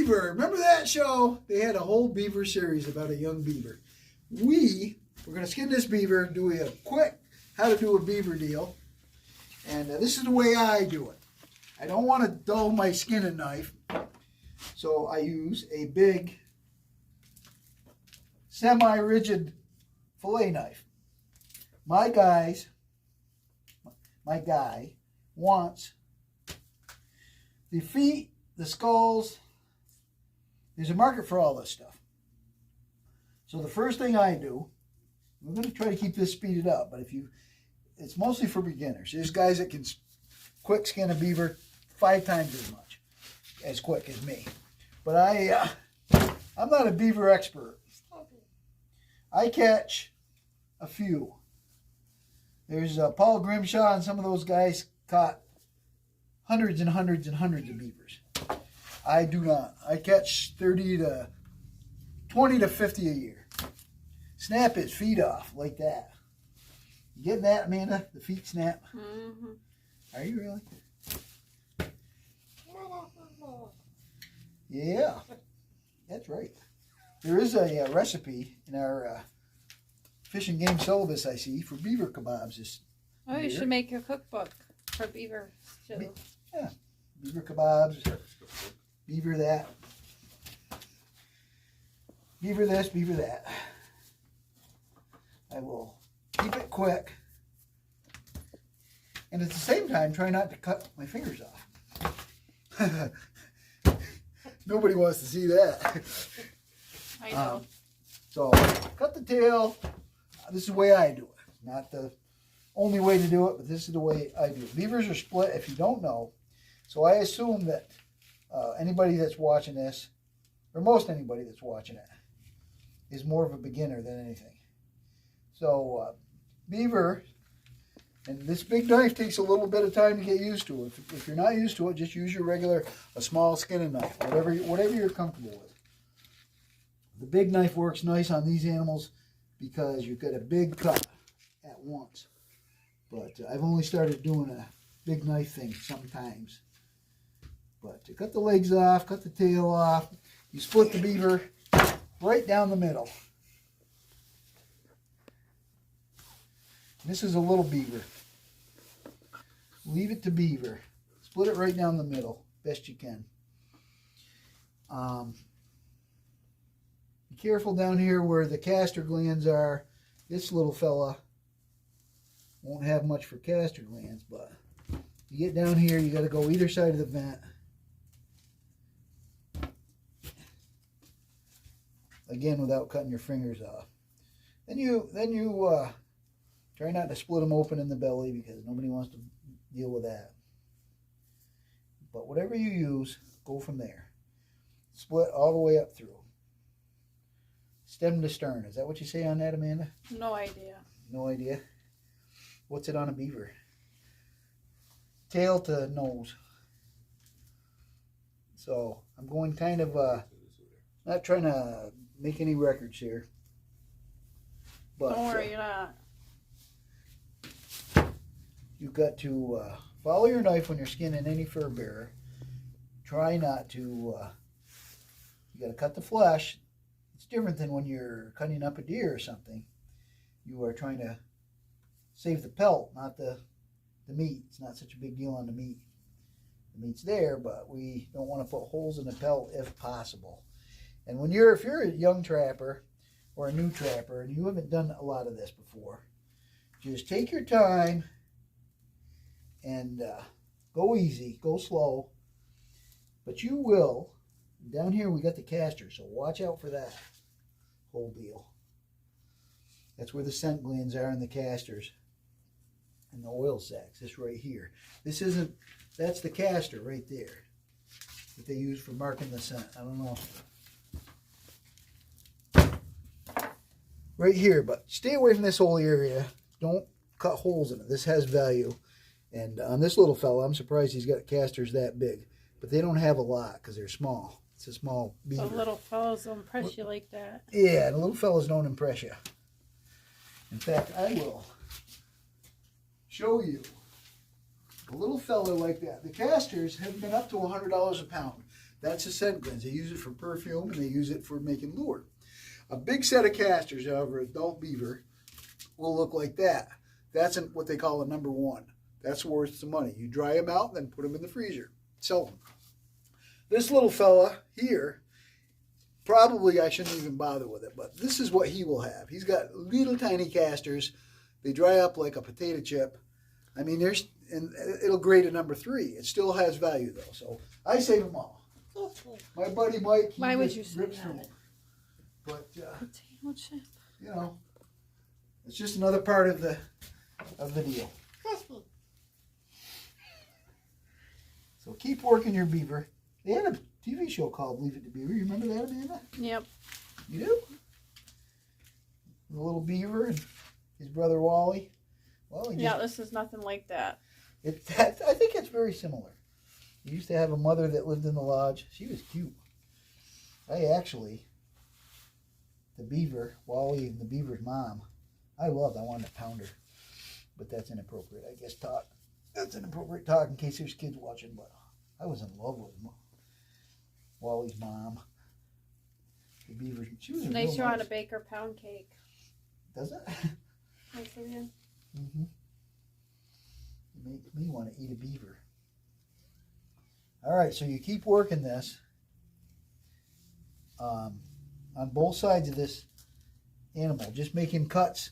Beaver. Remember that show? They had a whole beaver series about a young beaver. We're going to skin this beaver, do a quick how to do a beaver deal. And this is the way I do it. I don't want to dull my skinning knife, so I use a big semi-rigid fillet knife. My guy wants the feet, the skulls. There's a market for all this stuff. So the first thing I do, we're going to try to keep this speeded up, but it's mostly for beginners. There's guys that can quick skin a beaver 5 times as quick as me. But I'm not a beaver expert. I catch a few. There's Paul Grimshaw, and some of those guys caught hundreds and hundreds and hundreds of beavers. I do not. I catch 20 to 50 a year. Snap his feet off like that. You getting that, Amanda? The feet snap? Mm-hmm. Are you really? Yeah, that's right. There is a recipe in our Fish and Game syllabus, I see, for beaver kebabs this year. You should make a cookbook for beaver stew. Yeah, beaver kebabs, beaver that, beaver this, beaver that. I will keep it quick, and at the same time, try not to cut my fingers off. Nobody wants to see that. I know. So, cut the tail. This is the way I do it. Not the only way to do it, but this is the way I do it. Beavers are split, if you don't know. So I assume that anybody that's watching this, or most anybody that's watching it, is more of a beginner than anything. So, beaver, and this big knife takes a little bit of time to get used to. If you're not used to it, just use your a small skinning knife, whatever you're comfortable with. The big knife works nice on these animals because you've got a big cut at once. But I've only started doing a big knife thing sometimes. But to cut the legs off, cut the tail off, you split the beaver right down the middle. This is a little beaver. Leave it to beaver. Split it right down the middle, best you can. Be careful down here where the castor glands are. This little fella won't have much for castor glands, but you get down here, you got to go either side of the vent. Again, without cutting your fingers off. Then you try not to split them open in the belly because nobody wants to deal with that. But whatever you use, go from there. Split all the way up through. Stem to stern. Is that what you say on that, Amanda? No idea. No idea? What's it on a beaver? Tail to nose. So, I'm going kind of, not trying to make any records here. But, don't worry, you're not. You've got to follow your knife when you're skinning any fur bearer. Try not to, you got to cut the flesh. It's different than when you're cutting up a deer or something. You are trying to save the pelt, not the meat. It's not such a big deal on the meat. The meat's there, but we don't want to put holes in the pelt if possible. And if you're a young trapper or a new trapper and you haven't done a lot of this before, just take your time and go easy, go slow. But you will. Down here we got the castor, so watch out for that whole deal. That's where the scent glands are in the castors and the oil sacs. This right here. That's the castor right there that they use for marking the scent. I don't know. Right here, but stay away from this whole area. Don't cut holes in it. This has value. And on this little fella, I'm surprised he's got castors that big. But they don't have a lot because they're small. It's a small beaver. The little fellows don't impress you like that. Yeah, the little fellows don't impress you. In fact, I will show you a little fella like that. The castors have been up to $100 a pound. That's a scent glands. They use it for perfume and they use it for making lure. A big set of casters, however, adult beaver, will look like that. That's what they call a number 1. That's worth some money. You dry them out, then put them in the freezer. Sell them. This little fella here, probably I shouldn't even bother with it, but this is what he will have. He's got little tiny casters. They dry up like a potato chip. I mean, and it'll grade a number 3. It still has value though, so I save them all. My buddy Mike, Why would you say rips through that? them. But Potato chip. you know, it's just another part of the deal. So keep working your beaver. They had a TV show called Leave It to Beaver. You remember that, Amanda? Yep. You do? The little beaver and his brother Wally. Well, Yeah, this is nothing like that. I think it's very similar. He used to have a mother that lived in the lodge. She was cute. The beaver, Wally and the beaver's mom, I wanted to pound her. But that's inappropriate, I guess, talk. That's inappropriate talk in case there's kids watching, but I was in love with Wally's mom. The beaver, she was Nice you want to bake her pound cake. Does it? Nice of you. Mm-hmm. It makes me want to eat a beaver. All right, so you keep working this on both sides of this animal, just making cuts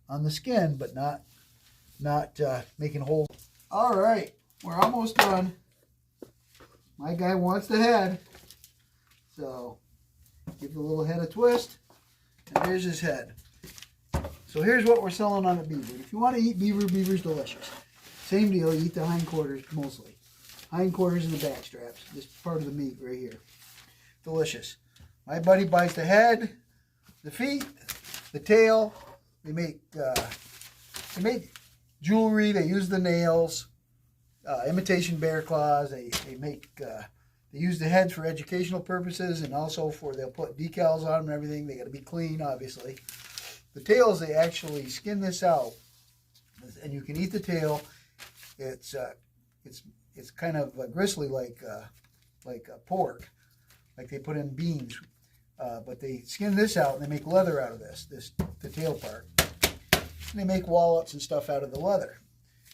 on the skin, but not making holes. All right, we're almost done. My guy wants the head, so give the little head a twist, and there's his head. So here's what we're selling on a beaver. If you want to eat beaver, beaver's delicious. Same deal, you eat the hindquarters mostly. Hindquarters and the back straps, this part of the meat right here. Delicious. My buddy buys the head, the feet, the tail. They make jewelry. They use the nails, imitation bear claws. They use the heads for educational purposes, and also they'll put decals on them and everything. They got to be clean, obviously. The tails, they actually skin this out, and you can eat the tail. It's kind of gristly like pork, like they put in beans. But they skin this out and they make leather out of the tail part. And they make wallets and stuff out of the leather.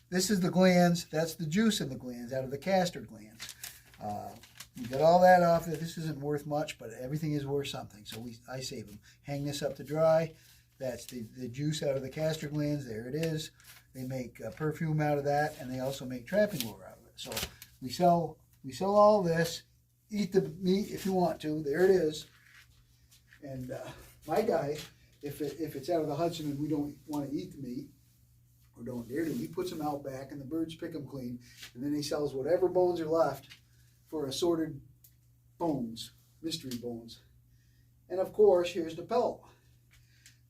This is the glands. That's the juice in the glands out of the castor glands. You get all that off. This isn't worth much, but everything is worth something. So I save them. Hang this up to dry. That's the juice out of the castor glands. There it is. They make perfume out of that, and they also make trapping lure out of it. So we sell all this. Eat the meat if you want to. There it is. And my guy, if it's out of the Hudson and we don't want to eat the meat or don't dare to, he puts them out back and the birds pick them clean, and then he sells whatever bones are left for assorted bones, mystery bones. And of course, here's the pelt.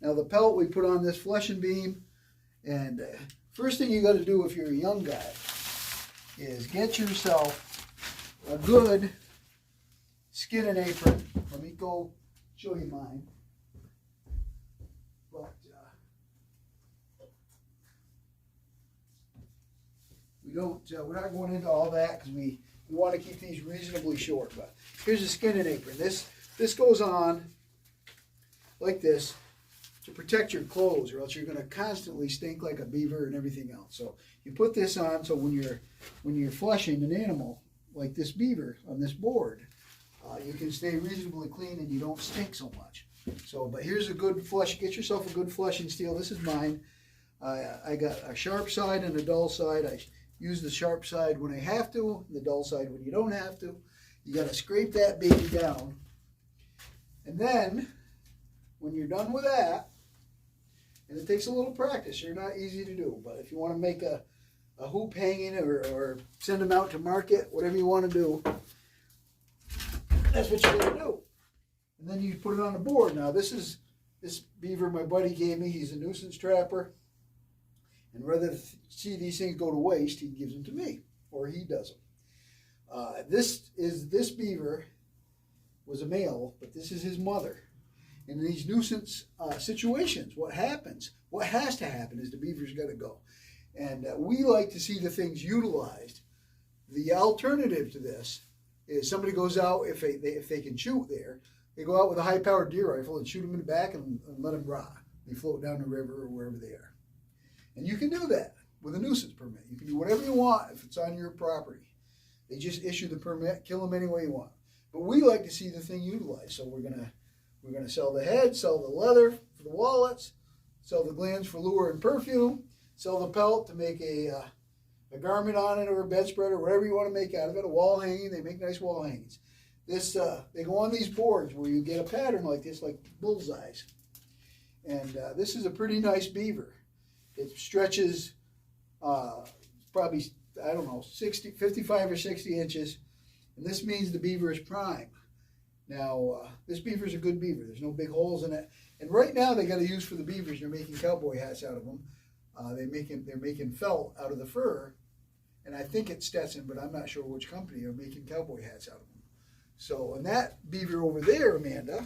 Now the pelt we put on this flesh and beam, and first thing you got to do if you're a young guy is get yourself a good skin and apron. Let me go show you mine. But we're not going into all that because we want to keep these reasonably short. But here's a skin and apron. This goes on like this to protect your clothes, or else you're going to constantly stink like a beaver and everything else. So you put this on so when you're fleshing an animal like this beaver on this board, you can stay reasonably clean and you don't stink so much. So, but here's a good flesh. Get yourself a good fleshing steel. This is mine. I got a sharp side and a dull side. I use the sharp side when I have to, and the dull side when you don't have to. You got to scrape that baby down. And then, when you're done with that, and it takes a little practice, they're not easy to do, but if you want to make a hoop hanging or send them out to market, whatever you want to do, that's what you're going to do. And then you put it on the board. Now this beaver my buddy gave me. He's a nuisance trapper. And rather than see these things go to waste, he gives them to me, or he does them. This beaver was a male, but this is his mother. In these nuisance situations, what has to happen is the beaver's got to go. And we like to see the things utilized. The alternative to this is somebody goes out, if they can shoot there, they go out with a high-powered deer rifle and shoot them in the back and let them rot. They float down the river or wherever they are. And you can do that with a nuisance permit. You can do whatever you want if it's on your property. They just issue the permit, kill them any way you want. But we like to see the thing utilized, so we're gonna sell the head, sell the leather for the wallets, sell the glands for lure and perfume, sell the pelt to make a garment on it or a bedspread or whatever you want to make out of it. A wall hanging, they make nice wall hangings. This they go on these boards where you get a pattern like this, like bullseyes. And this is a pretty nice beaver. It stretches probably, I don't know, 55 or 60 inches. And this means the beaver is prime. Now, this beaver is a good beaver. There's no big holes in it. And right now they got a use for the beavers. They're making cowboy hats out of them. They're making felt out of the fur. And I think it's Stetson, but I'm not sure which company are making cowboy hats out of them. So, and that beaver over there, Amanda,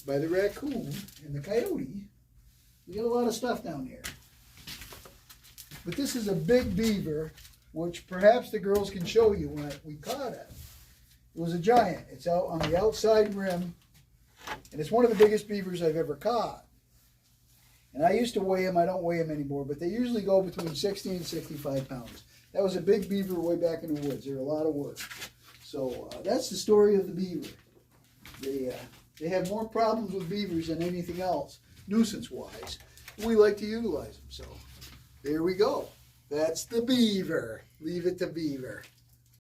by the raccoon and the coyote, we got a lot of stuff down here. But this is a big beaver, which perhaps the girls can show you when we caught it. It was a giant. It's out on the outside rim, and it's one of the biggest beavers I've ever caught. And I used to weigh them. I don't weigh them anymore, but they usually go between 60 and 65 pounds. That was a big beaver way back in the woods. They're a lot of work. So that's the story of the beaver. They have more problems with beavers than anything else, nuisance-wise. We like to utilize them. So there we go. That's the beaver. Leave it to Beaver.